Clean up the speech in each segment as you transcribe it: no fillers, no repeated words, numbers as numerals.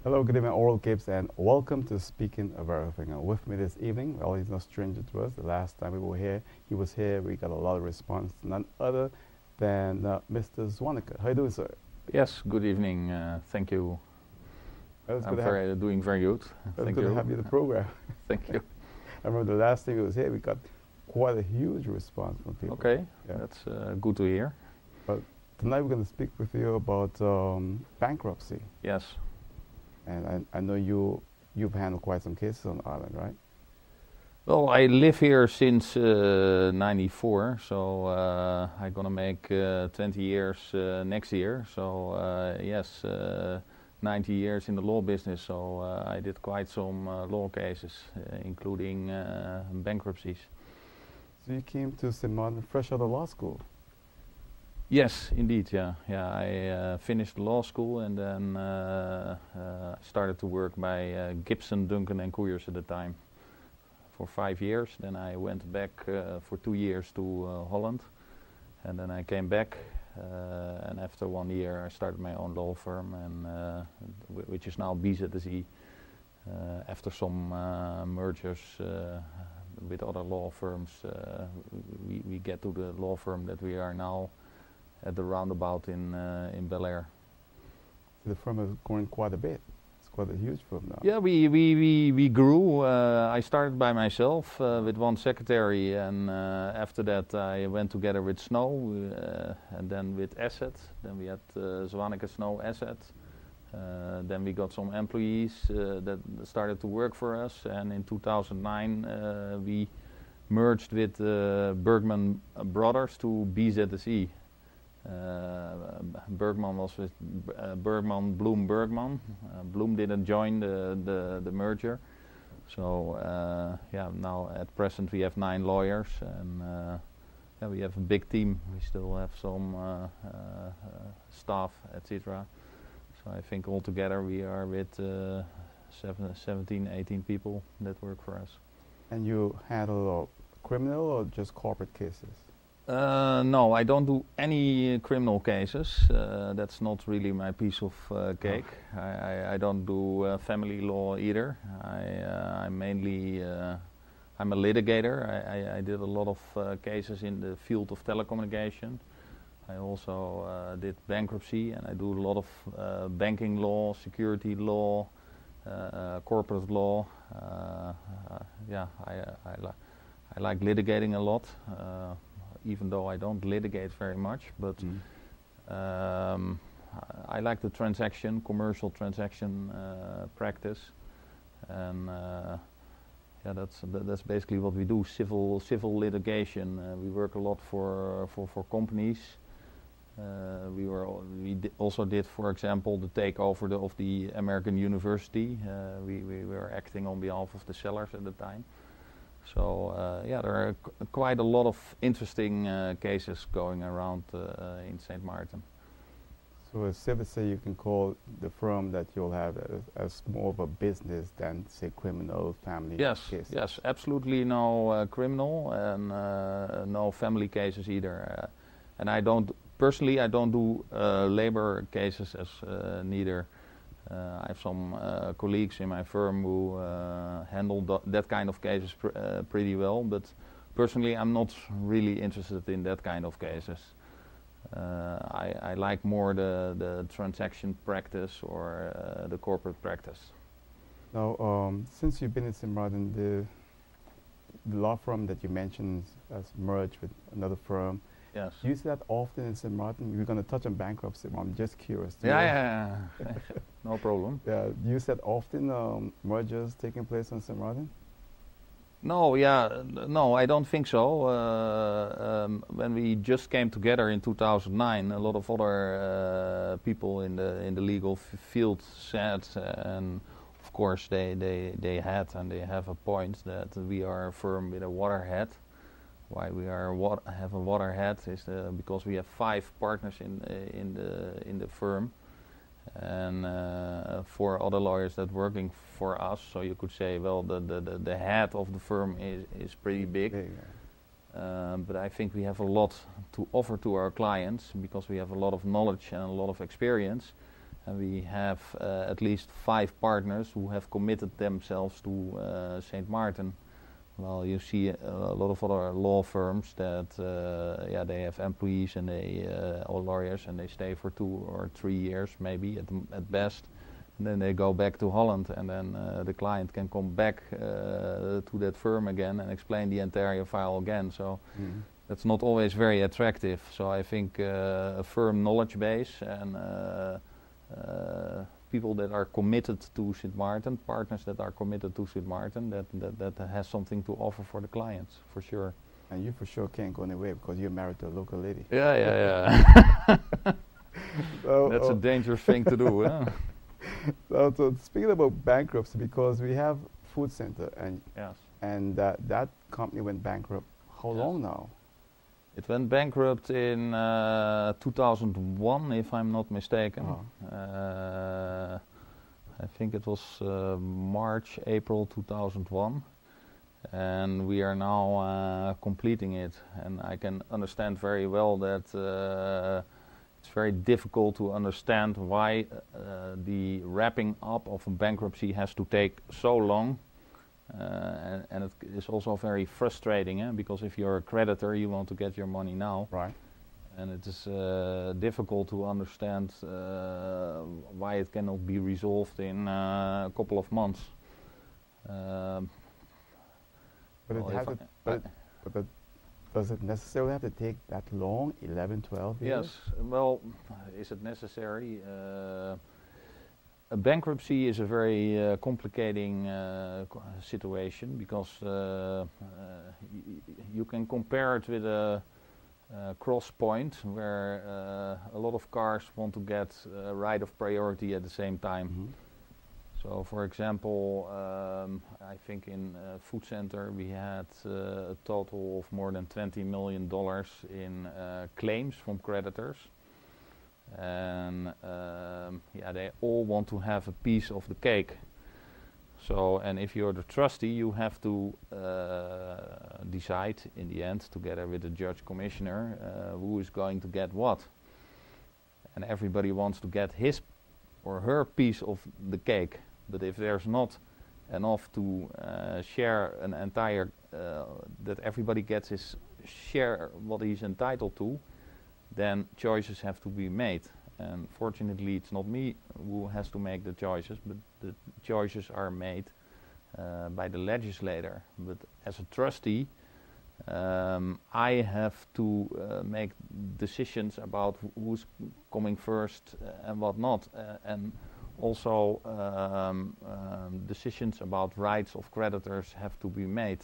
Hello, good evening, Oral Gibbs, and welcome to Speaking of Everything. And with me this evening, well, he's no stranger to us. The last time we were here, he was here. We got a lot of response, none other than Mr. Zwanikken. How you doing, sir? Yes, good evening. Thank you. Well, it's I'm good to doing very good. Thank you. To have you in the program. Thank you. I remember the last time he was here, we got quite a huge response from people. Okay, yeah. That's good to hear. But tonight we're going to speak with you about bankruptcy. Yes. And I know you've handled quite some cases on the island, right? Well, I live here since '94, so I'm gonna make 20 years next year. So yes, 90 years in the law business. So I did quite some law cases, including bankruptcies. So you came to St. Martin fresh out of law school. Yes, indeed. Yeah. I finished law school and then started to work by Gibson, Duncan and Koeiers at the time for 5 years. Then I went back for 2 years to Holland, and then I came back. And after 1 year, I started my own law firm, and which is now BZSE. After some mergers with other law firms, we get to the law firm that we are now at the roundabout in Bel Air. So the firm is growing quite a bit. It's quite a huge firm now. Yeah, we grew. I started by myself with one secretary, and after that I went together with Snow, and then with Asset. Then we had Zwanikken Snow Asset. Then we got some employees that started to work for us, and in 2009 we merged with Bergman Brothers to BZSE. Bergman was with Bergman, Bloom, Bergman. Bloom didn't join the merger. So yeah, now at present we have 9 lawyers, and yeah, we have a big team. We still have some staff, etc. So I think altogether we are with 17, 18 people that work for us. And you handle criminal or just corporate cases? No, I don't do any criminal cases. That's not really my piece of cake. I don't do family law either. I'm mainly I'm a litigator. I did a lot of cases in the field of telecommunication. I also did bankruptcy, and I do a lot of banking law, security law, corporate law. Yeah, I like litigating a lot. Even though I don't litigate very much, but I like the commercial transaction practice, and yeah, that's basically what we do. Civil litigation. We work a lot for companies. We also did, for example, the takeover of the American University. We were acting on behalf of the sellers at the time. So yeah, there are quite a lot of interesting cases going around in St. Martin. So it's safe to say you can call the firm that you'll have as more of a business than, say, criminal family cases? Yes, absolutely no criminal and no family cases either. And I don't do labor cases as neither. I have some colleagues in my firm who handle that kind of cases pretty well, but personally I'm not really interested in that kind of cases. I like more the transaction practice or the corporate practice. Now, since you've been in St. Martin, the law firm that you mentioned has merged with another firm. Yes. Do you see that often in St. Martin? We're going to touch on bankruptcy. I'm just curious. Yeah. No problem. Yeah. Do you see that often mergers taking place in St. Martin? No, no, I don't think so. When we just came together in 2009, a lot of other people in the legal field said, and of course they had and they have a point, that we are a firm with a waterhead. Why we have a waterhead is because we have 5 partners in the firm, and 4 other lawyers that working for us. So you could say, well, the head of the firm is pretty big. But I think we have a lot to offer to our clients because we have a lot of knowledge and a lot of experience. And we have at least 5 partners who have committed themselves to St. Martin. Well, you see a lot of other law firms that they have employees and they or lawyers and they stay for 2 or 3 years maybe at best, and then they go back to Holland, and then the client can come back to that firm again and explain the entire file again. So that's not always very attractive. So I think a firm knowledge base and people that are committed to St. Martin, partners that are committed to St. Martin, that has something to offer for the clients, for sure. And you for sure can't go anywhere because you're married to a local lady. Yeah. So, that's a dangerous thing to do. So speaking about bankruptcy, because we have Food Center and Yes. and that company went bankrupt. How long now? It went bankrupt in 2001, if I'm not mistaken. I think it was March, April 2001. And we are now completing it. And I can understand very well that it's very difficult to understand why the wrapping up of a bankruptcy has to take so long. And it is also very frustrating, because if you're a creditor, you want to get your money now. Right. And it is difficult to understand why it cannot be resolved in a couple of months. Does it necessarily have to take that long, 11, 12 years? Yes. Well, is it necessary? A bankruptcy is a very complicating situation, because you can compare it with a cross point where a lot of cars want to get a right of priority at the same time. Mm-hmm. So, for example, I think in Food Center we had a total of more than $20 million in claims from creditors. And they all want to have a piece of the cake. So, and if you're the trustee, you have to decide in the end, together with the judge commissioner, who is going to get what. And everybody wants to get his or her piece of the cake. But if there's not enough to share an entire, that everybody gets his share what he's entitled to, then choices have to be made. And fortunately it's not me who has to make the choices, but the choices are made by the legislator. But as a trustee, I have to make decisions about who's coming first and what not, and also decisions about rights of creditors have to be made.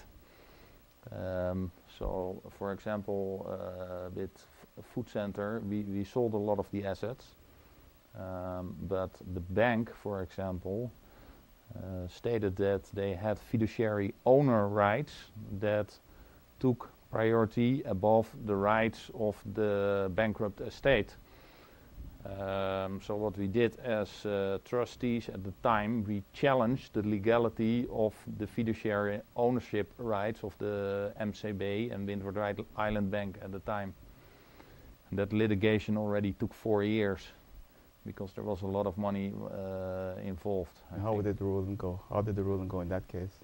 So, for example, with Food Center, we sold a lot of the assets, but the bank, for example, stated that they had fiduciary owner rights that took priority above the rights of the bankrupt estate. So what we did as trustees at the time, we challenged the legality of the fiduciary ownership rights of the MCB and Windward Island Bank at the time. And that litigation already took 4 years, because there was a lot of money involved. And how did the ruling go? How did the ruling go in that case?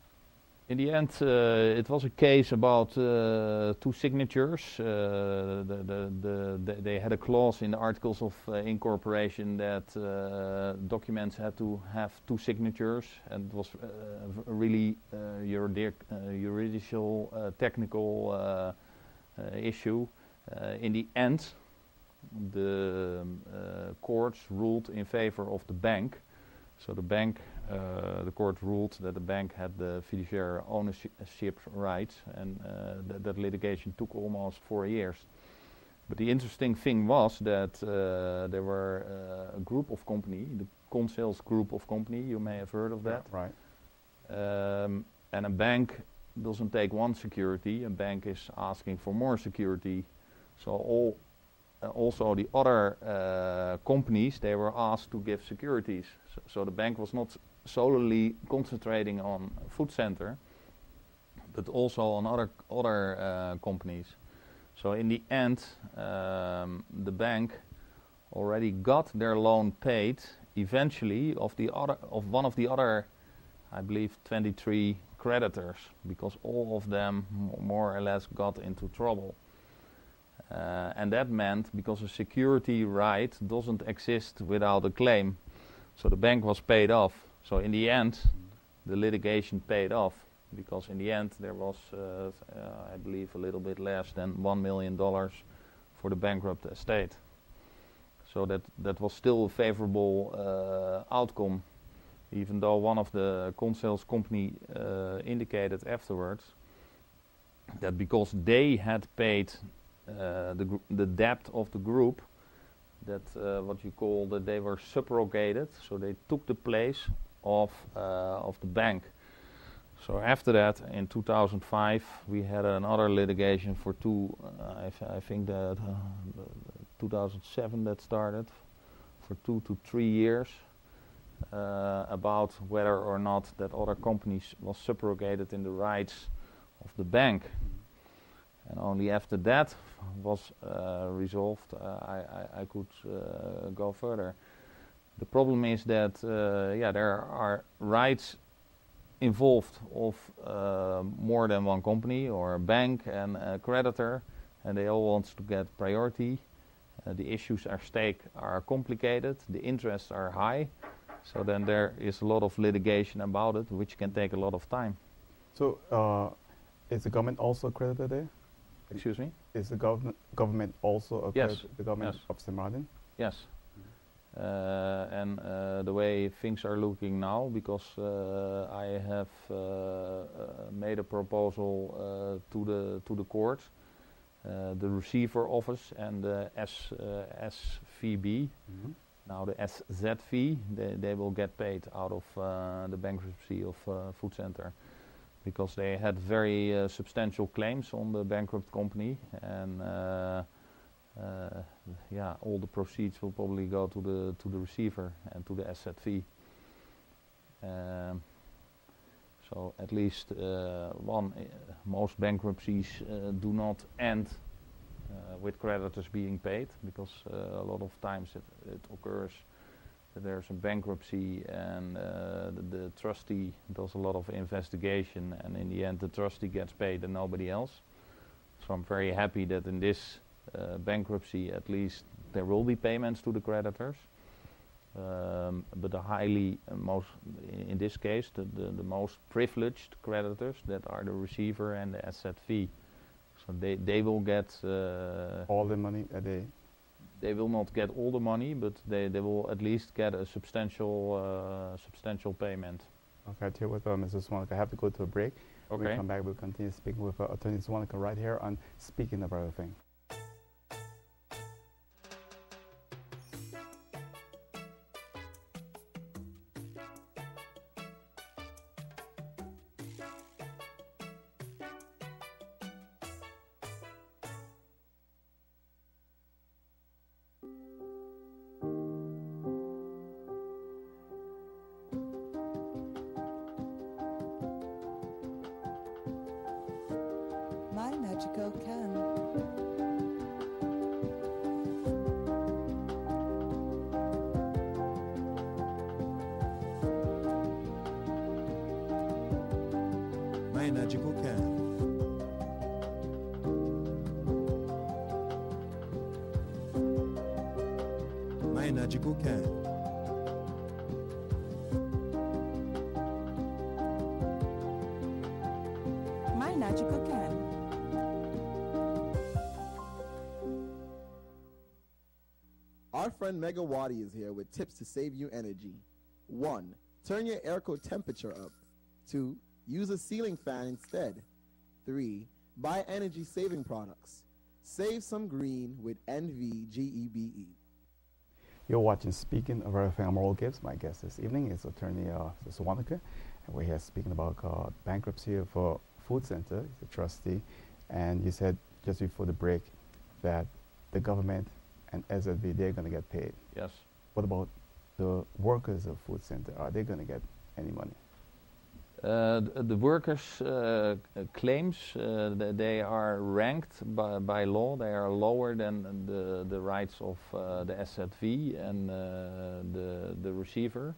In the end, it was a case about 2 signatures. They had a clause in the Articles of Incorporation that documents had to have 2 signatures, and it was a really juridical, technical issue. In the end, the courts ruled in favor of the bank. So the bank, the court ruled that the bank had the fiduciary ownership rights, and that litigation took almost 4 years. But the interesting thing was that there were a group of company, the Consales group of company, you may have heard of that. Yeah, right. And a bank doesn't take one security, a bank is asking for more security. So also the other companies, they were asked to give securities. So the bank was not solely concentrating on Food Center, but also on other companies. So in the end, the bank already got their loan paid eventually of one of the other, I believe, 23 creditors, because all of them more or less got into trouble. And that meant, because a security right doesn't exist without a claim, so the bank was paid off. So in the end, the litigation paid off, because in the end there was, I believe, a little bit less than $1 million for the bankrupt estate. So that was still a favorable outcome, even though one of the consales company indicated afterwards that because they had paid the debt of the group, that what you call that they were subrogated, so they took the place of the bank. So after that, in 2005, we had another litigation for I think that 2007 that started, for 2 to 3 years, about whether or not that other companies was subrogated in the rights of the bank. And only after that was resolved, I could go further. The problem is that there are rights involved of more than one company or a bank and a creditor, and they all want to get priority. The issues at stake are complicated, the interests are high, so then there is a lot of litigation about it, which can take a lot of time. So is the government also a creditor there? Excuse me? Is the government also a Yes. the government Yes. of St. Martin? Yes. And the way things are looking now, because I have made a proposal to the court, the receiver office and the SVB, now the SZV, they will get paid out of the bankruptcy of Food Center, because they had very substantial claims on the bankrupt company, and all the proceeds will probably go to the receiver and to the SZV. So at least most bankruptcies do not end with creditors being paid, because a lot of times it occurs that there's a bankruptcy and the trustee does a lot of investigation, and in the end the trustee gets paid and nobody else. So I'm very happy that in this bankruptcy at least there will be payments to the creditors, but the in this case the most privileged creditors, that are the receiver and the SZV, so they will get all the money that they will not get all the money, but they will at least get a substantial payment. Okay, I tell you what, Mr. Zwanikken, I have to go to a break. Okay. When we come back, we'll continue speaking with Attorney Zwanikken right here on Speaking of Everything. My magical can. My magical can. My magical can. My magical can. Our friend Megawati is here with tips to save you energy. 1. Turn your airco temperature up. 2. Use a ceiling fan instead. 3. Buy energy-saving products. Save some green with NVGEBE. You're watching Speaking of Everything. I'm Earl Gibbs. My guest this evening is Attorney Zwanikken, and we're here speaking about bankruptcy for Food Center. He's a trustee, and you said just before the break that the government and SZV, they're going to get paid. Yes. What about the workers of Food Center? Are they going to get any money? The workers' claims, they are ranked by law. They are lower than the rights of the SZV and the receiver.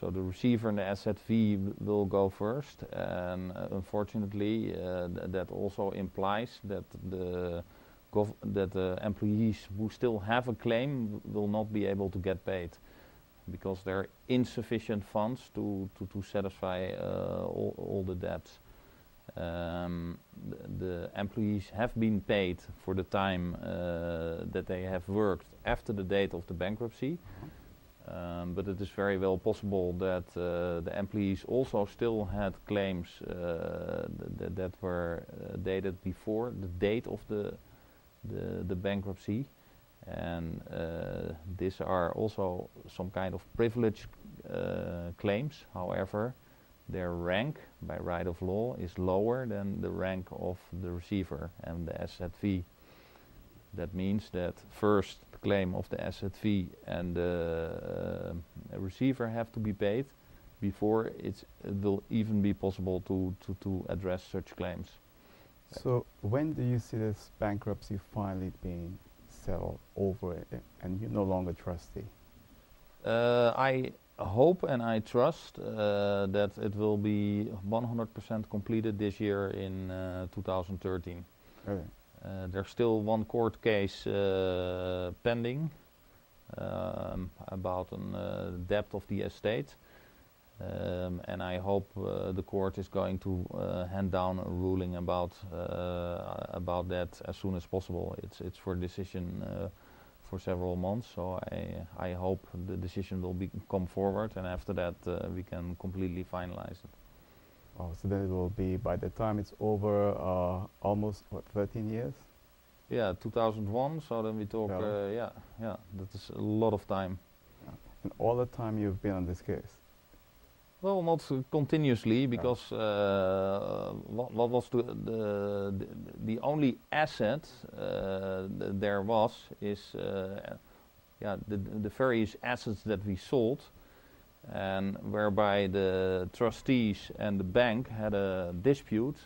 So the receiver and the SZV will go first, and unfortunately, that also implies that the employees who still have a claim will not be able to get paid, because there are insufficient funds to satisfy all the debts. The employees have been paid for the time that they have worked after the date of the bankruptcy. But it is very well possible that the employees also still had claims that were dated before the date of the bankruptcy, and these are also some kind of privilege claims. However, their rank by right of law is lower than the rank of the receiver and the SZV. That means that first the claim of the SZV and the receiver have to be paid before it will even be possible to address such claims. So when do you see this bankruptcy finally being settled over and you're no longer trustee? I hope and I trust that it will be 100% completed this year in 2013. Really? There's still one court case pending about a debt of the estate, and I hope the court is going to hand down a ruling about that as soon as possible. It's for decision for several months, so I hope the decision will come forward, and after that we can completely finalize it. Oh, so then it will be, by the time it's over, almost, what, 13 years? Yeah, 2001, so then we talk, yeah, that is a lot of time. Yeah. And all the time you've been on this case? Well, not continuously, because what was the only asset there was is the various assets that we sold, and whereby the trustees and the bank had a dispute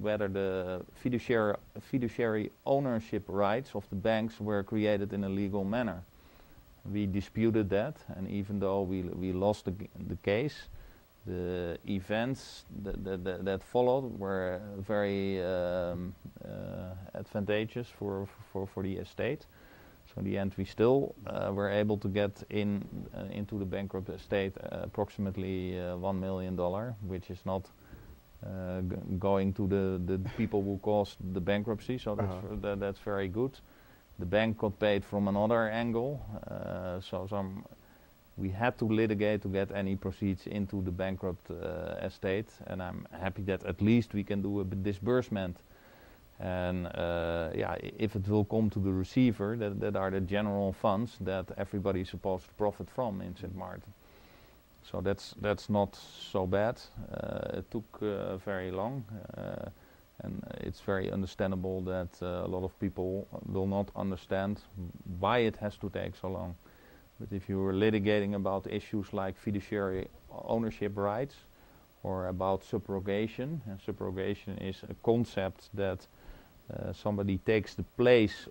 whether the fiduciary ownership rights of the banks were created in a legal manner. We disputed that, and even though we lost the case, the events that followed were very advantageous for the estate. So in the end, we still were able to get into the bankrupt estate approximately $1 million, which is not going to the people who caused the bankruptcy. So that's very good. The bank got paid from another angle, we had to litigate to get any proceeds into the bankrupt estate, and I'm happy that at least we can do a disbursement. And if it will come to the receiver, that are the general funds that everybody is supposed to profit from in St. Maarten. So that's not so bad. It took very long, and it's very understandable that a lot of people will not understand why it has to take so long. But if you are litigating about issues like fiduciary ownership rights or about subrogation, and subrogation is a concept that somebody takes the place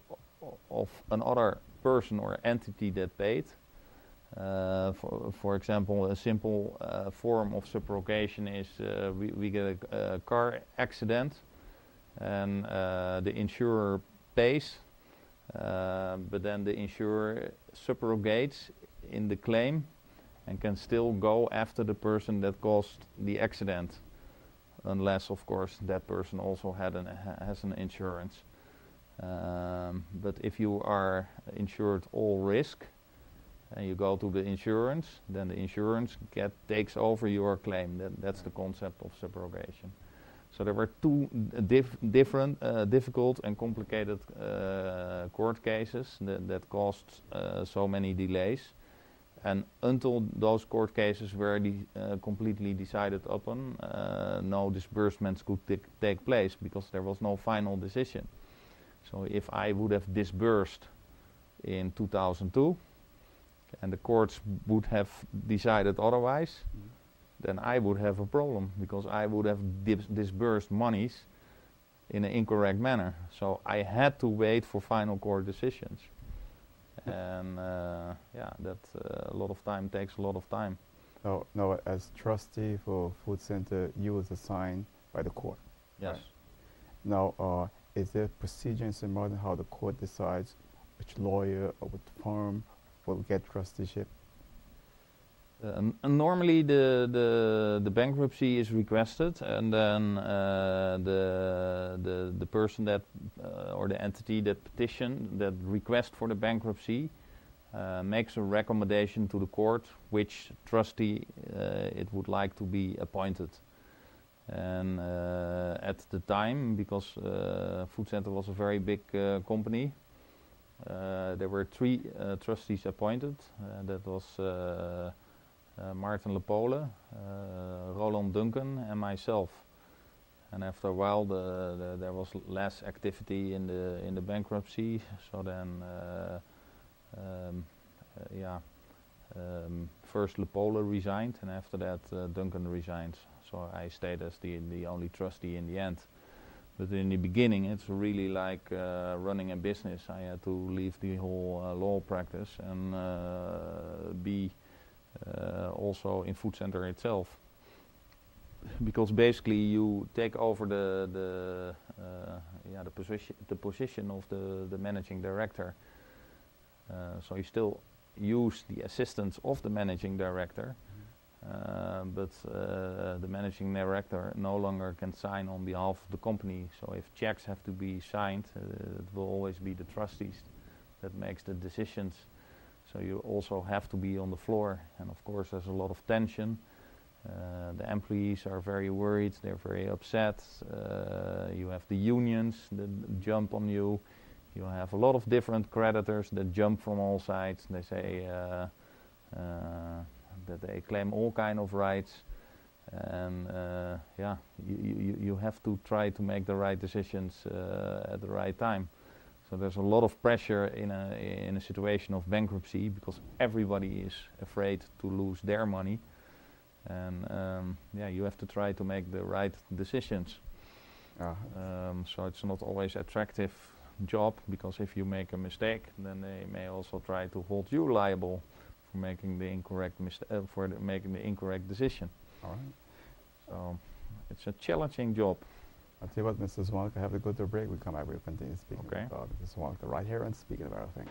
of another person or entity that paid. For example, a simple form of subrogation is we get a car accident, and the insurer pays, but then the insurer subrogates in the claim and can still go after the person that caused the accident, unless of course that person also has an insurance. But if you are insured all risk and you go to the insurance, then the insurance takes over your claim. That's the concept of subrogation. So there were two different, difficult and complicated court cases that caused so many delays. And until those court cases were completely decided upon, no disbursements could take place because there was no final decision. So if I would have disbursed in 2002 and the courts would have decided otherwise, then I would have a problem because I would have disbursed monies in an incorrect manner. So I had to wait for final court decisions. And yeah, that a lot of time takes a lot of time. No, as trustee for Food Center, you was assigned by the court. Yes. Right? Now, is there procedures in modern how the court decides which lawyer or which firm will get trusteeship? And normally the bankruptcy is requested, and then the person that or the entity that that request for the bankruptcy makes a recommendation to the court which trustee it would like to be appointed. And at the time, because Food Center was a very big company, there were 3 trustees appointed. That was Maarten Lepole, Roland Duncan, and myself. And after a while, there was less activity in the bankruptcy. So then, first Lepole resigned, and after that, Duncan resigned. So I stayed as the only trustee in the end. But in the beginning, it's really like running a business. I had to leave the whole law practice and be also in Food Center itself, because basically you take over the position of the managing director. So you still use the assistance of the managing director, but the managing director no longer can sign on behalf of the company. So if checks have to be signed, it will always be the trustees that makes the decisions. So you also have to be on the floor, and of course there's a lot of tension. The employees are very worried, they're very upset. You have the unions that jump on you. You have a lot of different creditors that jump from all sides. They say that they claim all kind of rights, and yeah, you have to try to make the right decisions at the right time. So there's a lot of pressure in a situation of bankruptcy, because everybody is afraid to lose their money, and yeah, you have to try to make the right decisions. So it's not always attractive job, because if you make a mistake, then they may also try to hold you liable for making the incorrect making the incorrect decision. All right. So it's a challenging job. I'll tell you what, Mr. Zwanikken, I have to go to a break. We come back, we'll continue speaking about Mr. Zwanikken right here and speaking about everything.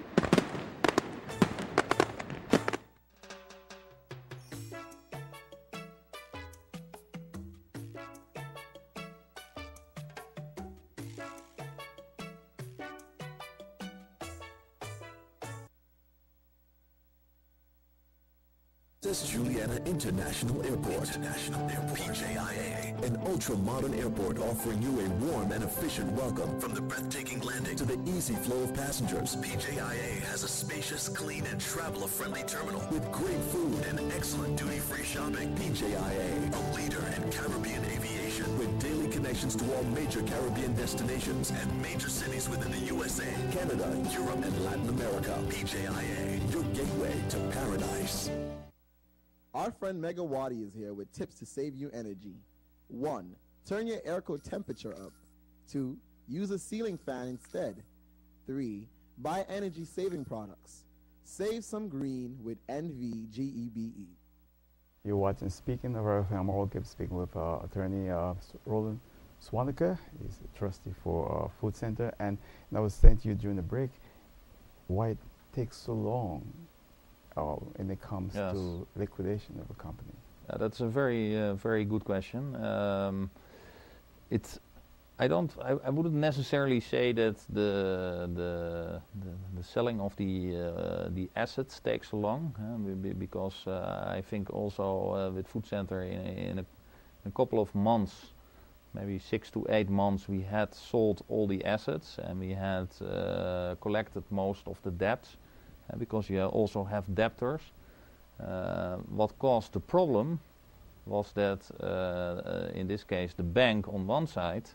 This is Juliana International Airport. PJIA, an ultra-modern airport offering you a warm and efficient welcome. From the breathtaking landing to the easy flow of passengers, PJIA has a spacious, clean, and traveler-friendly terminal with great food and excellent duty-free shopping. PJIA, a leader in Caribbean aviation with daily connections to all major Caribbean destinations and major cities within the USA, Canada, Europe, and Latin America. PJIA, your gateway to paradise. Our friend Megawati is here with tips to save you energy. 1. Turn your airco temperature up. 2. Use a ceiling fan instead. 3. Buy energy-saving products. Save some green with NVGEBE. You're watching Speaking of Everything. I'm Earl Gibbs, speaking with attorney Roland Zwanikken. He's a trustee for Food Center. And I was saying to you during the break, why it takes so long when it comes to liquidation of a company? That's a very good question. I wouldn't necessarily say that the selling of the assets takes long, because I think also with Food Center in a couple of months, maybe 6 to 8 months, we had sold all the assets and we had collected most of the debts. Because you also have debtors. What caused the problem was that in this case the bank on one side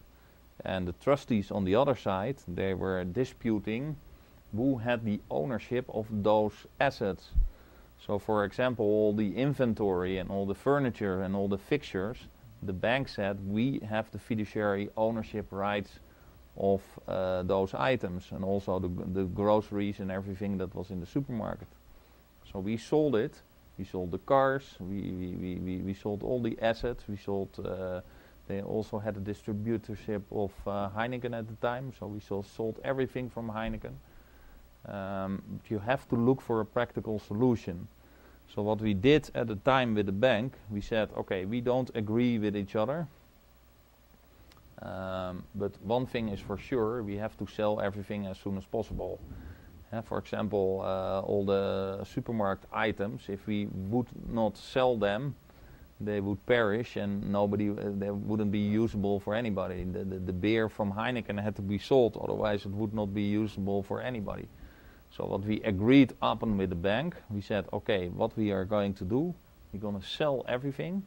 and the trustees on the other side, they were disputing who had the ownership of those assets. So for example, all the inventory and all the furniture and all the fixtures, the bank said we have the fiduciary ownership rights of those items, and also the groceries and everything that was in the supermarket. So we sold it. We sold the cars, we sold all the assets, we sold, they also had a distributorship of Heineken at the time, so we sold everything from Heineken. But you have to look for a practical solution. So what we did at the time with the bank, we said, okay, we don't agree with each other, but one thing is for sure, we have to sell everything as soon as possible. For example, all the supermarket items, if we would not sell them, they would perish and they wouldn't be usable for anybody. The beer from Heineken had to be sold, otherwise it would not be usable for anybody. So what we agreed upon with the bank, we said, okay, what we are going to do, we're going to sell everything.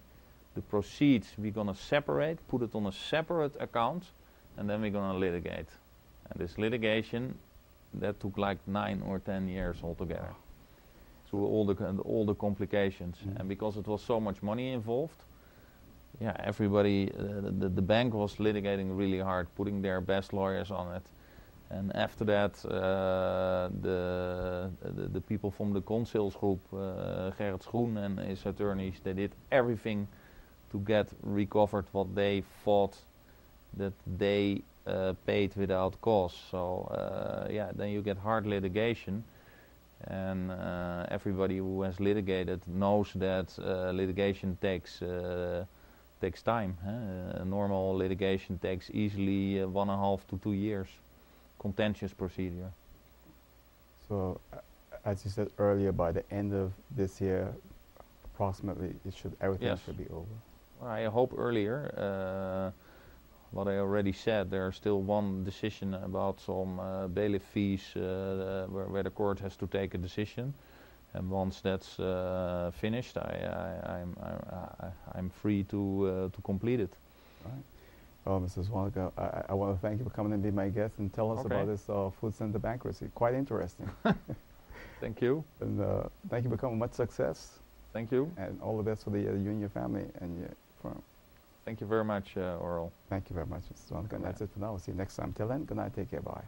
The proceeds we're going to separate, put it on a separate account, and then we're going to litigate. And this litigation, that took like 9 or 10 years altogether, through all the complications. And because it was so much money involved, yeah, everybody, the bank was litigating really hard, putting their best lawyers on it. And after that, the people from the Consils group, Gerrit Schoen and his attorneys, they did everything to get recovered what they thought that they paid without cause. So yeah, then you get hard litigation, and everybody who has litigated knows that litigation takes time. A normal litigation takes easily 1.5 to 2 years, contentious procedure. So, as you said earlier, by the end of this year, approximately, everything Yes. should be over. I hope earlier. What I already said, there's still one decision about some bailiff fees where the court has to take a decision, and once that's finished, I'm free to complete it. Right. Well, Mr. Zwanikken, I want to thank you for coming and being my guest and tell us Okay. about this food center bankruptcy. Quite interesting. Thank you. And thank you for coming. Much success. Thank you. And all the best for you and your family and your firm. Thank you very much, Oral. Thank you very much, Mr. Zwanikken. That's it for now. We'll see you next time. Till then, good night. Take care. Bye.